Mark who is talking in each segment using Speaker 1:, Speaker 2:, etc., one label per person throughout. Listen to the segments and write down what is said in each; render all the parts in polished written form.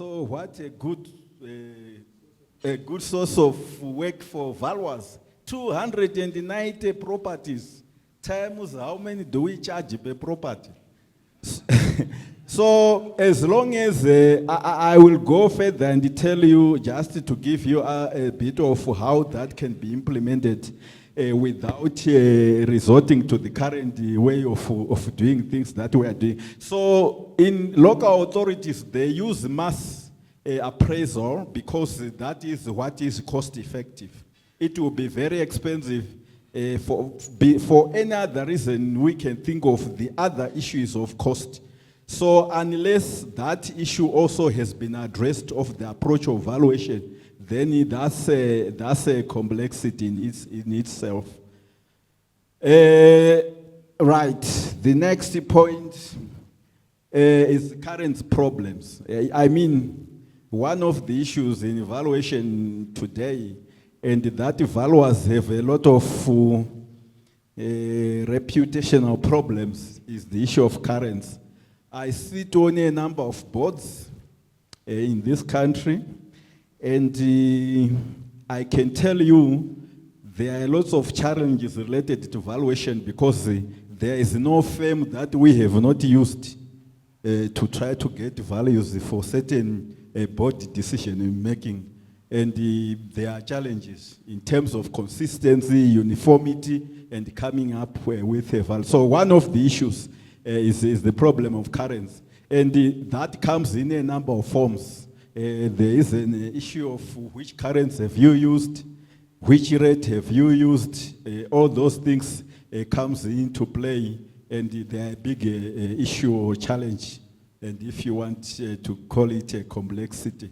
Speaker 1: So what a good source of work for valuers. 290 properties times how many do we charge per property? So as long as I will go further and tell you, just to give you a bit of how that can be implemented without resorting to the current way of doing things that we are doing. So in local authorities, they use mass appraisal because that is what is cost effective. It will be very expensive for any other reason we can think of. The other issues of cost. So unless that issue also has been addressed of the approach of valuation, then that's a complexity in itself. Right. The next point is current problems. I mean, one of the issues in evaluation today, and that valuers have a lot of reputational problems, is the issue of currents. I sit on a number of boards in this country, and I can tell you there are lots of challenges related to valuation because there is no firm that we have not used to try to get values for certain board decision making. And there are challenges in terms of consistency, uniformity, and coming up with a value. So one of the issues is the problem of currents. And that comes in a number of forms. There is an issue of which currents have you used, which rate have you used, all those things comes into play, and they are a big issue or challenge, and if you want to call it a complexity.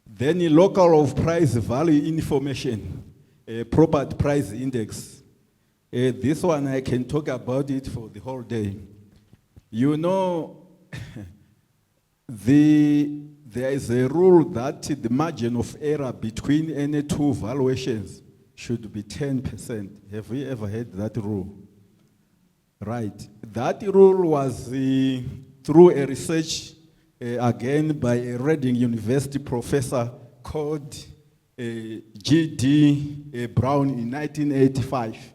Speaker 1: Then the local of price value information, property price index. This one I can talk about it for the whole day. You know, there is a rule that the margin of error between any two valuations should be 10%. Have we ever heard that rule? Right. That rule was through a research again by a Reading University professor called G.D. Brown in 1985.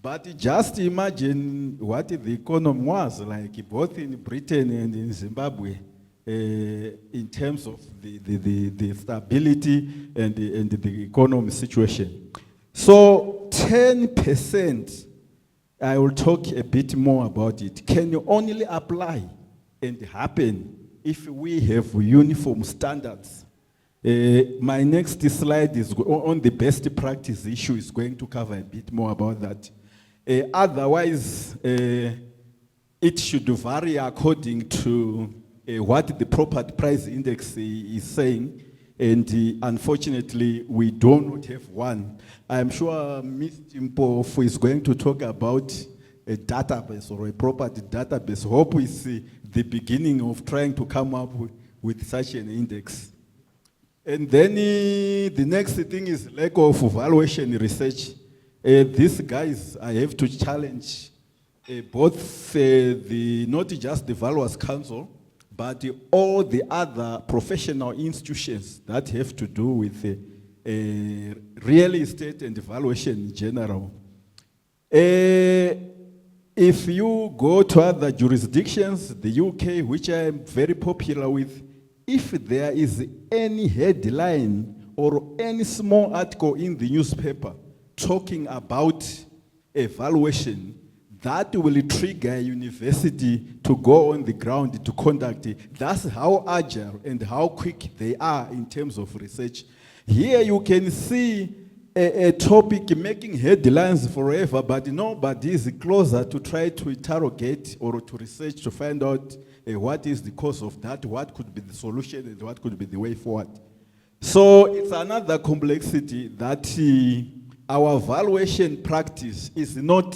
Speaker 1: But just imagine what the economy was like, both in Britain and in Zimbabwe, in terms of the stability and the economy situation. So 10%, I will talk a bit more about it, can only apply and happen if we have uniform standards. My next slide is on the best practice issue, is going to cover a bit more about that. Otherwise, it should vary according to what the property price index is saying, and unfortunately, we do not have one. I'm sure Ms. Timpofu is going to talk about a database or a property database. Hope we see the beginning of trying to come up with such an index. And then the next thing is lack of valuation research. These guys, I have to challenge both not just the Valuers Council, but all the other professional institutions that have to do with real estate and valuation in general. If you go to other jurisdictions, the UK, which I am very popular with, if there is any headline or any small article in the newspaper talking about evaluation, that will trigger a university to go on the ground to conduct it. That's how agile and how quick they are in terms of research. Here you can see a topic making headlines forever, but nobody is closer to try to interrogate or to research to find out what is the cause of that, what could be the solution, and what could be the way forward. So it's another complexity that our valuation practice is not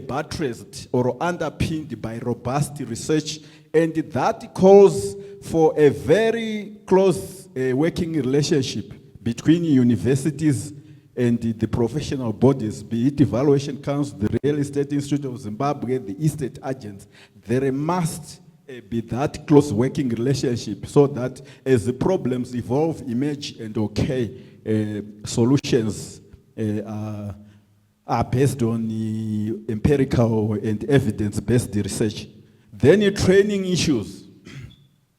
Speaker 1: buttressed or underpinned by robust research, and that calls for a very close working relationship between universities and the professional bodies, be it Evaluation Council, the Real Estate Institute of Zimbabwe, the estate agents. There must be that close working relationship, so that as the problems evolve, emerge, and solutions are based on empirical and evidence-based research. Then training issues,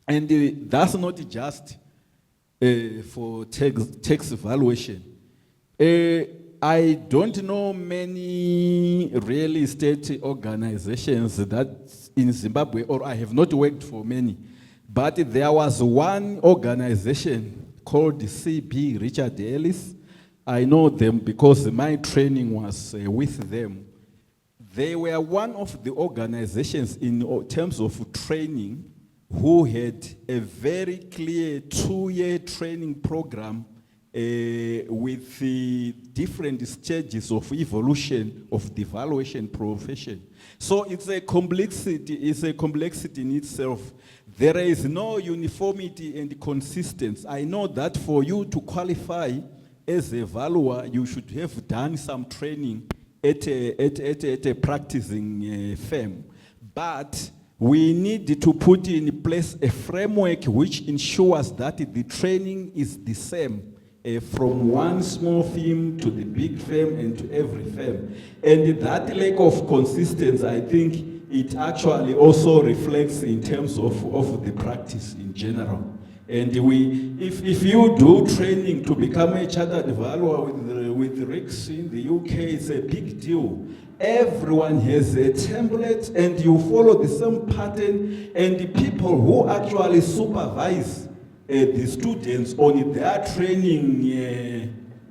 Speaker 1: and that's not just for tax evaluation. I don't know many real estate organizations that in Zimbabwe, or I have not worked for many, but there was one organization called CB Richard Ellis. I know them because my training was with them. They were one of the organizations in terms of training who had a very clear 2-year training program with the different stages of evolution of the valuation profession. So it's a complexity in itself. There is no uniformity and consistency. I know that for you to qualify as a valuer, you should have done some training at a practicing firm. But we need to put in place a framework which ensures that the training is the same from one small firm to the big firm and to every firm. And that lack of consistency, I think it actually also reflects in terms of the practice in general. And if you do training to become a chartered valuer with RICS in the UK, it's a big deal. Everyone has a template and you follow the same pattern, and the people who actually supervise the students on their training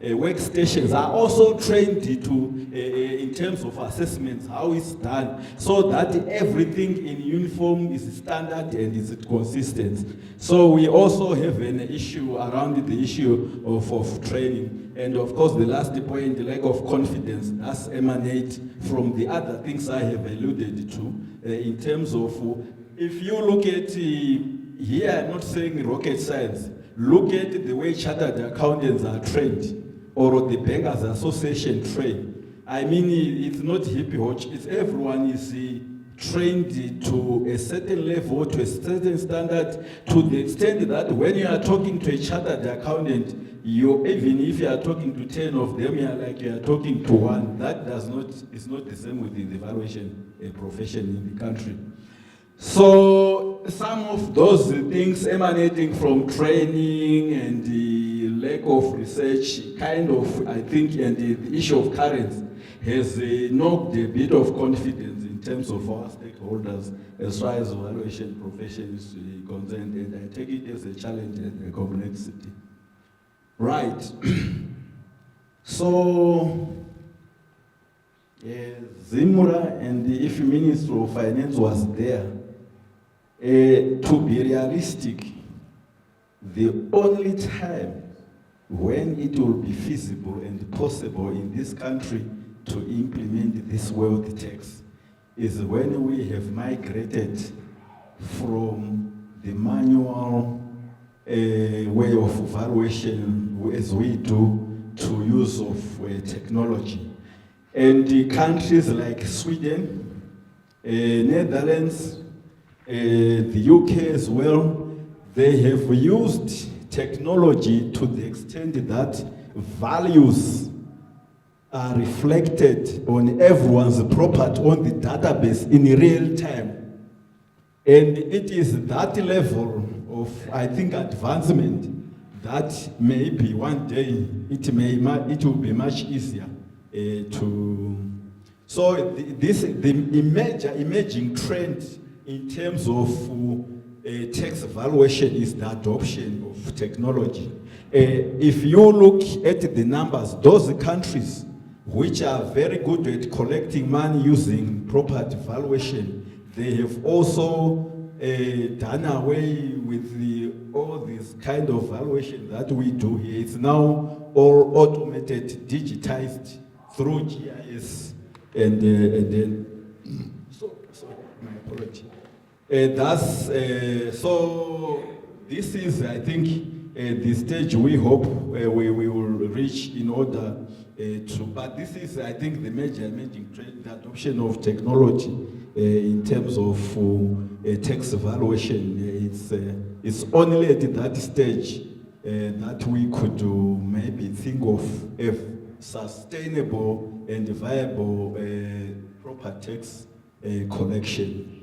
Speaker 1: workstations are also trained to, in terms of assessments, how it's done, so that everything in uniform is standard and is consistent. So we also have an issue around the issue of training. And of course, the last point, the lack of confidence, that's emanate from the other things I have alluded to, in terms of, if you look at, here I'm not saying rocket science, look at the way chartered accountants are trained, or the Bankers Association trained. I mean, it's not hippie watch, it's everyone is trained to a certain level, to a certain standard, to the extent that when you are talking to a chartered accountant, even if you are talking to 10 of them, you are talking to one. That is not the same with the evaluation profession in the country. So some of those things emanating from training and the lack of research, kind of, I think, and the issue of currents has knocked a bit of confidence in terms of our stakeholders as far as evaluation profession is concerned, and I take it as a challenge and a complexity. Right. So, Zimura and the IFI Minister of Finance was there. To be realistic, the only time when it will be feasible and possible in this country to implement this wealth tax is when we have migrated from the manual way of valuation as we do to use of technology. And the countries like Sweden, Netherlands, the UK as well, they have used technology to the extent that values are reflected on everyone's property on the database in real time. And it is that level of, I think, advancement that maybe one day it will be much easier to. So the emerging trend in terms of tax evaluation is the adoption of technology. If you look at the numbers, those countries which are very good at collecting money using property valuation, they have also done away with all this kind of valuation that we do here. It's now all automated, digitized through GIS, and then, sorry, my apology. So this is, I think, the stage we hope we will reach in order but this is, I think, the major emerging trend, the adoption of technology in terms of tax evaluation. It's only at that stage that we could maybe think of a sustainable and viable proper tax collection.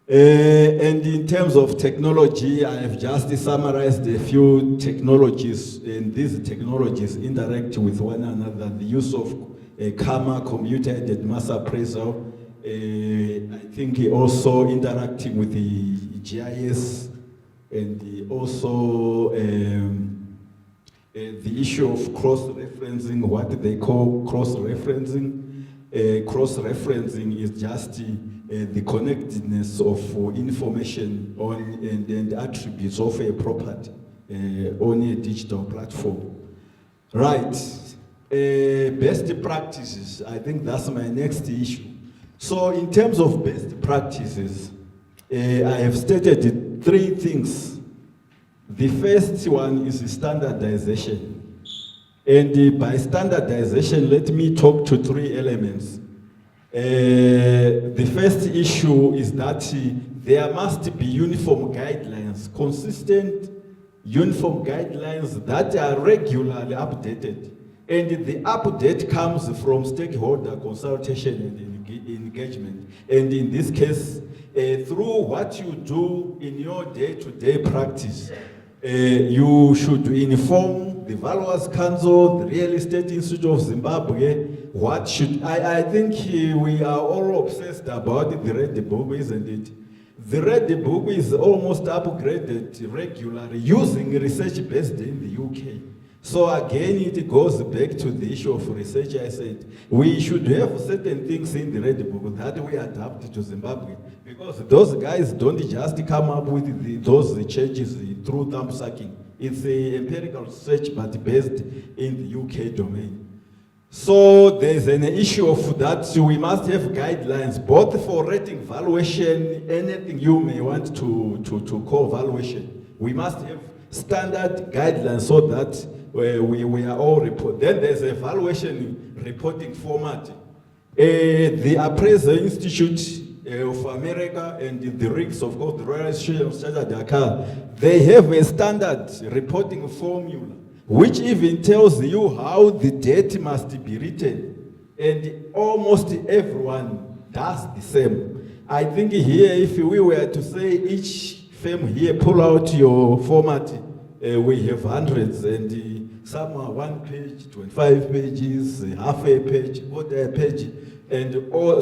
Speaker 1: And in terms of technology, I have just summarized a few technologies, and these technologies interact with one another. The use of CAMA, computer-aided mass appraisal, I think also interacting with the GIS, and also the issue of cross-referencing, what they call cross-referencing. Cross-referencing is just the connectedness of information on and attributes of a property on a digital platform. Right, best practices, I think that's my next issue. So in terms of best practices, I have stated 3 things. The first one is standardization. And by standardization, let me talk to 3 elements. The first issue is that there must be uniform guidelines, consistent uniform guidelines that are regularly updated. And the update comes from stakeholder consultation and engagement. And in this case, through what you do in your day-to-day practice, you should inform the Valuers Council, the Real Estate Institute of Zimbabwe. What should I think we are all obsessed about the Red Book, isn't it? The Red Book is almost upgraded regularly using research based in the UK. So again, it goes back to the issue of research. I said we should have certain things in the Red Book that we adapt to Zimbabwe, because those guys don't just come up with those changes through thumb sucking. It's a empirical research, but based in the UK domain. So there's an issue of that. We must have guidelines, both for rating, valuation, anything you may want to call valuation. We must have standard guidelines so that we are all report. Then there's a valuation reporting format. The Appraiser Institute of America and the RICS, of course, the Royal Institute of Chartered Accountants, they have a standard reporting formula, which even tells you how the debt must be written. And almost everyone does the same. I think here, if we were to say each firm here, pull out your format, we have hundreds, and some are 1 page, 25 pages, half a page, quarter a page. And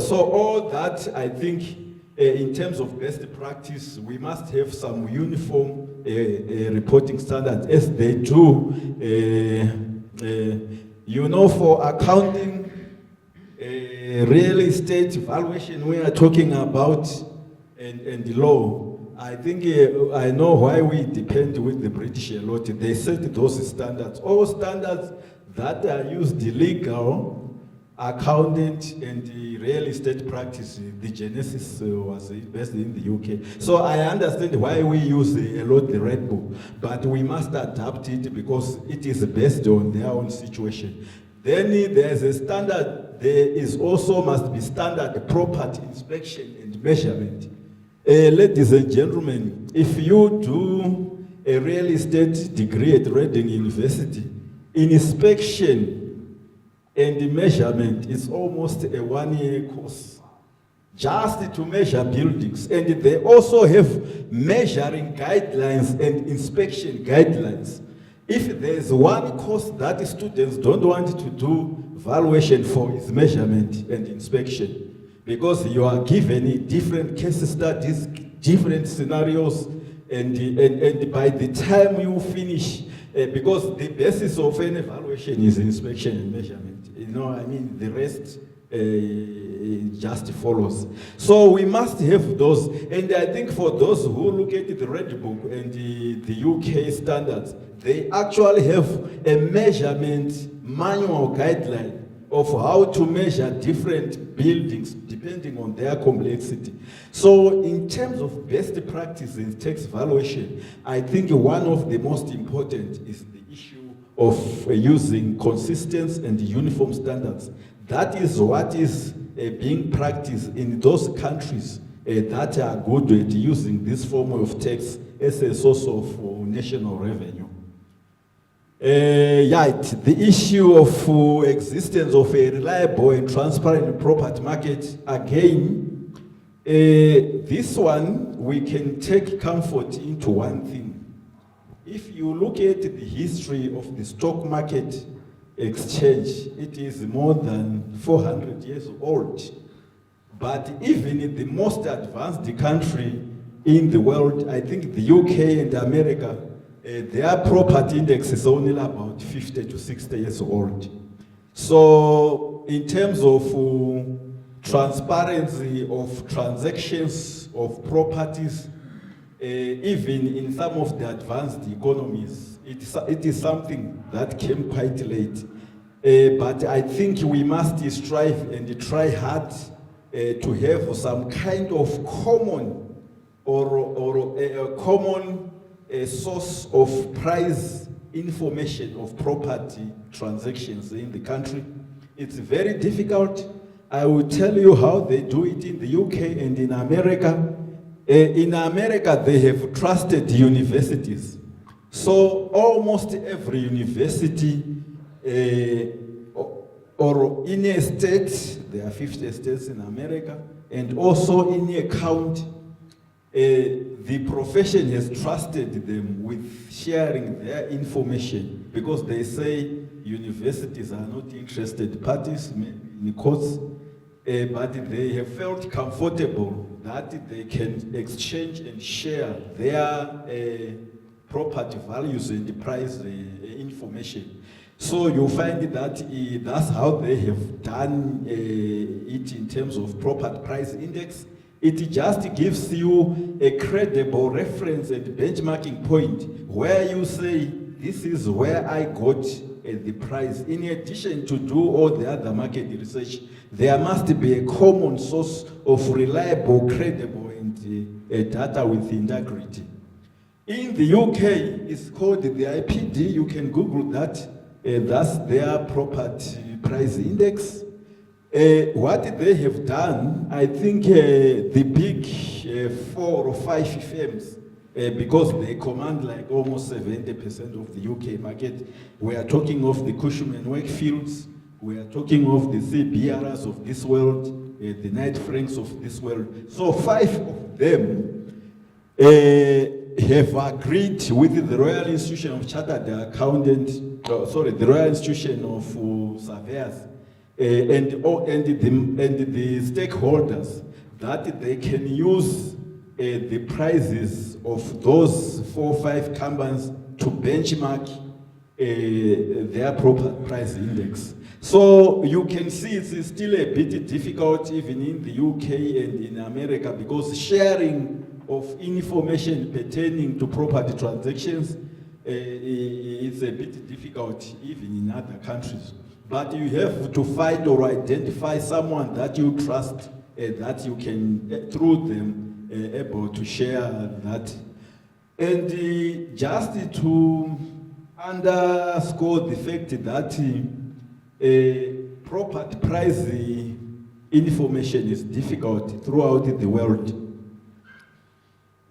Speaker 1: so all that, I think, in terms of best practice, we must have some uniform reporting standards, as they do, you know, for accounting, real estate valuation we are talking about, and law. I think I know why we depend with the British a lot. They set those standards. All standards that are used legal, accountant, and the real estate practice, the genesis was based in the UK. So I understand why we use a lot the Red Book, but we must adapt it because it is based on their own situation. Then there's a standard, there is also must be standard property inspection and measurement. Ladies and gentlemen, if you do a real estate degree at Reading University, inspection and measurement is almost a 1-year course, just to measure buildings. And they also have measuring guidelines and inspection guidelines. If there's one course that students don't want to do valuation for, is measurement and inspection. Because you are given different case studies, different scenarios, and by the time you finish, because the basis of an evaluation is inspection and measurement. You know, I mean, the rest just follows. So we must have those, and I think for those who look at the Red Book and the UK standards, they actually have a measurement manual guideline of how to measure different buildings depending on their complexity. So in terms of best practice in tax valuation, I think one of the most important is the issue of using consistent and uniform standards. That is what is being practiced in those countries that are good at using this form of tax as a source of national revenue. The issue of existence of a reliable and transparent property market, again, this one we can take comfort into one thing. If you look at the history of the stock market exchange, it is more than 400 years old. But even in the most advanced country in the world, I think the UK and America, their property index is only about 50 to 60 years old. So in terms of transparency of transactions of properties, even in some of the advanced economies, it is something that came quite late. But I think we must strive and try hard to have some kind of common or a common source of price information of property transactions in the country. It's very difficult. I will tell you how they do it in the UK and in America. In America, they have trusted universities. So almost every university or in a state, there are 50 states in America, and also in a county, the profession has trusted them with sharing their information because they say universities are not interested parties in courts, but they have felt comfortable that they can exchange and share their property values and the price information. So you find that that's how they have done it in terms of property price index. It just gives you a credible reference and benchmarking point where you say, this is where I got the price. In addition to do all the other market research, there must be a common source of reliable, credible, and data with integrity. In the UK, it's called the IPD. You can Google that. That's their property price index. What they have done, I think the big 4 or 5 firms, because they command like almost 70% of the UK market. We are talking of the Cushman and Wakefields, we are talking of the CBRs of this world, the Knight Franks of this world. So 5 of them have agreed with the Royal Institution of Chartered Accountants, the Royal Institution of Surveyors, and the stakeholders, that they can use the prices of those 4 or 5 companies to benchmark their proper price index. So you can see it's still a bit difficult even in the UK and in America, because sharing of information pertaining to property transactions is a bit difficult even in other countries. But you have to find or identify someone that you trust, that you can, through them, able to share that. And just to underscore the fact that property price information is difficult throughout the world.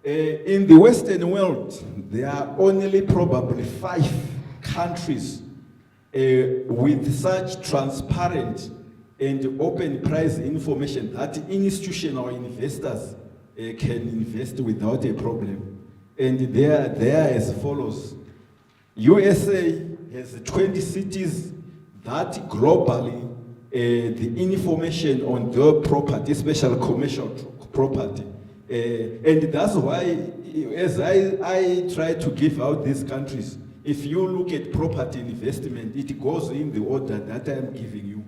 Speaker 1: In the Western world, there are only probably 5 countries with such transparent and open price information that institutional investors can invest without a problem. And they are as follows. USA has 20 cities that globally the information on their property, especially commercial property. And that's why, as I try to give out these countries, if you look at property investment, it goes in the order that I'm giving you.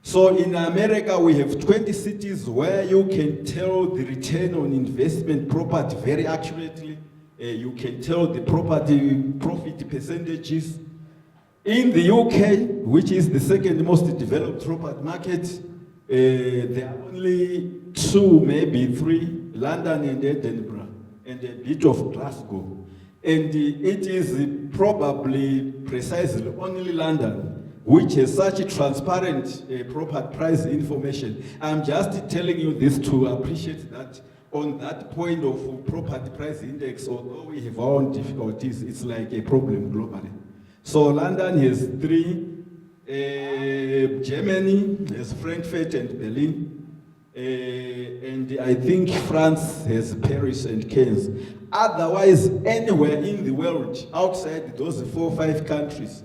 Speaker 1: So in America, we have 20 cities where you can tell the return on investment property very accurately. You can tell the property profit percentages. In the UK, which is the second most developed property market, there are only 2, maybe 3, London and Edinburgh, and a bit of Glasgow. And it is probably precisely only London which has such transparent property price information. I'm just telling you this to appreciate that on that point of property price index, although we have our own difficulties, it's like a problem globally. So London has 3, Germany has Frankfurt and Berlin, and I think France has Paris and Cannes. Otherwise, anywhere in the world, outside those 4 or 5 countries,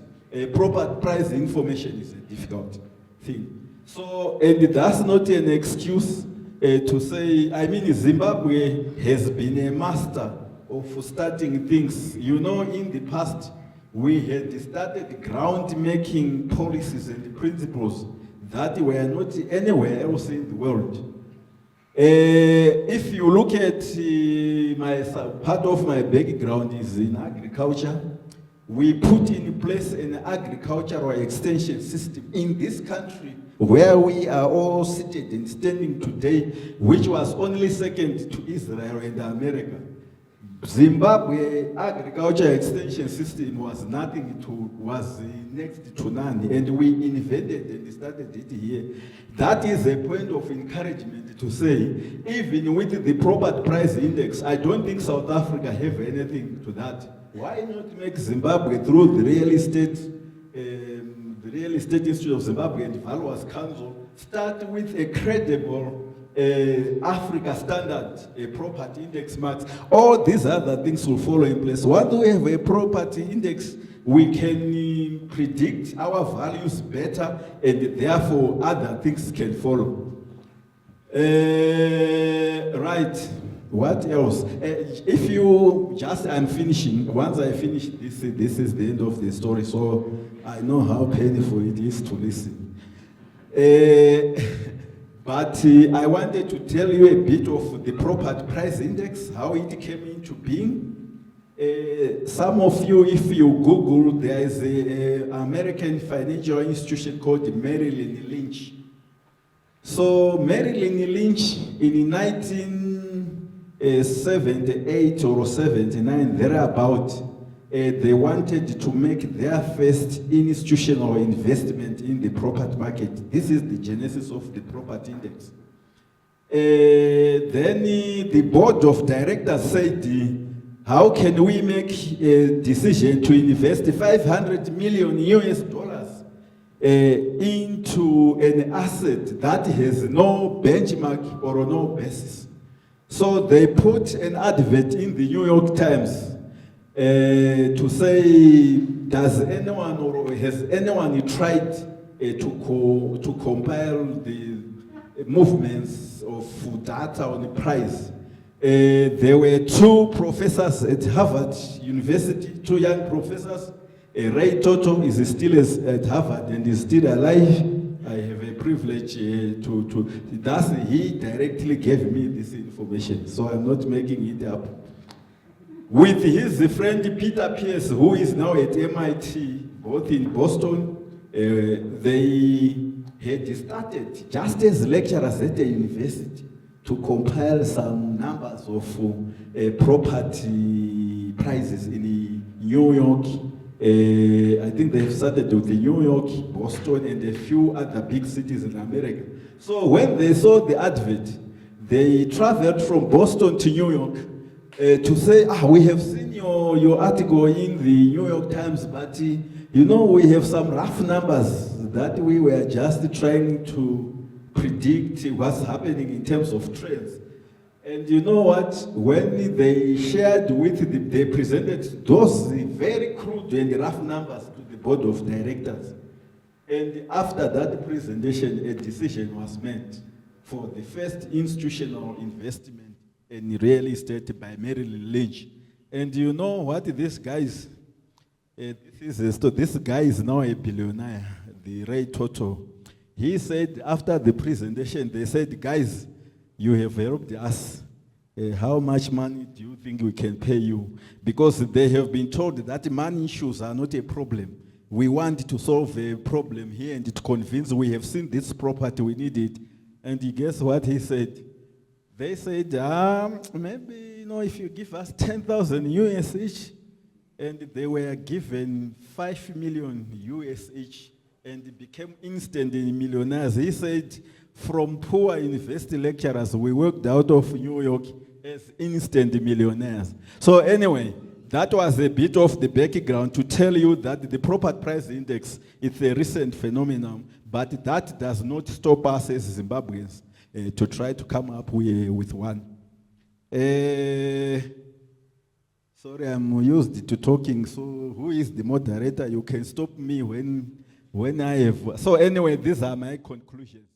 Speaker 1: property price information is a difficult thing. So, and that's not an excuse to say, I mean, Zimbabwe has been a master of starting things. You know, in the past, we had started ground-making policies and principles that were not anywhere else in the world. If you look at part of my background is in agriculture, we put in place an agricultural extension system in this country where we are all seated and standing today, which was only second to Israel and America. Zimbabwe agriculture extension system was nothing to, was next to none, and we invented and started it here. That is a point of encouragement to say, even with the property price index, I don't think South Africa have anything to that. Why not make Zimbabwe through the Real Estate Institute of Zimbabwe and Valuers Council start with a credible Africa standard property index marks? All these other things will follow in place. Once we have a property index, we can predict our values better, and therefore other things can follow. Right. What else? If you just, I'm finishing. Once I finish this, this is the end of the story. So I know how painful it is to listen. But I wanted to tell you a bit of the property price index, how it came into being. Some of you, if you Google, there is an American financial institution called Merrill Lynch. So Merrill Lynch in 1978 or 79, thereabout, they wanted to make their first institutional investment in the property market. This is the genesis of the property index. Then the board of directors said, how can we make a decision to invest 500 million US dollars into an asset that has no benchmark or no basis? So they put an advert in the New York Times to say, does anyone or has anyone tried to compile the movements of data on the price? There were 2 professors at Harvard University, 2 young professors. Ray Toto is still at Harvard and is still alive. I have a privilege he directly gave me this information, so I'm not making it up. With his friend Peter Pierce, who is now at MIT, both in Boston, they had started just as lecturers at the university to compile some numbers of property prices in New York. I think they have started with New York, Boston, and a few other big cities in America. So when they saw the advert, they traveled from Boston to New York to say, we have seen your article in the New York Times, but you know, we have some rough numbers that we were just trying to predict what's happening in terms of trends. And you know what? When they shared with they presented those very crude and rough numbers to the board of directors. And after that presentation, a decision was made for the first institutional investment in real estate by Merrill Lynch. And you know what this guy's, this guy is now a billionaire, the Ray Toto. He said after the presentation, they said, guys, you have helped us. How much money do you think we can pay you? Because they have been told that money issues are not a problem. We want to solve a problem here and to convince we have seen this property, we need it. And guess what he said? They said, maybe, if you give us 10,000 US each, and they were given 5 million US each. and became instant millionaires. He said, from poor university lecturers, we worked out of New York as instant millionaires. So anyway, that was a bit of the background to tell you that the property price index is a recent phenomenon, but that does not stop us as Zimbabweans to try to come up with one. Sorry, I'm used to talking, so who is the moderator? You can stop me when I have. So anyway, these are my conclusions.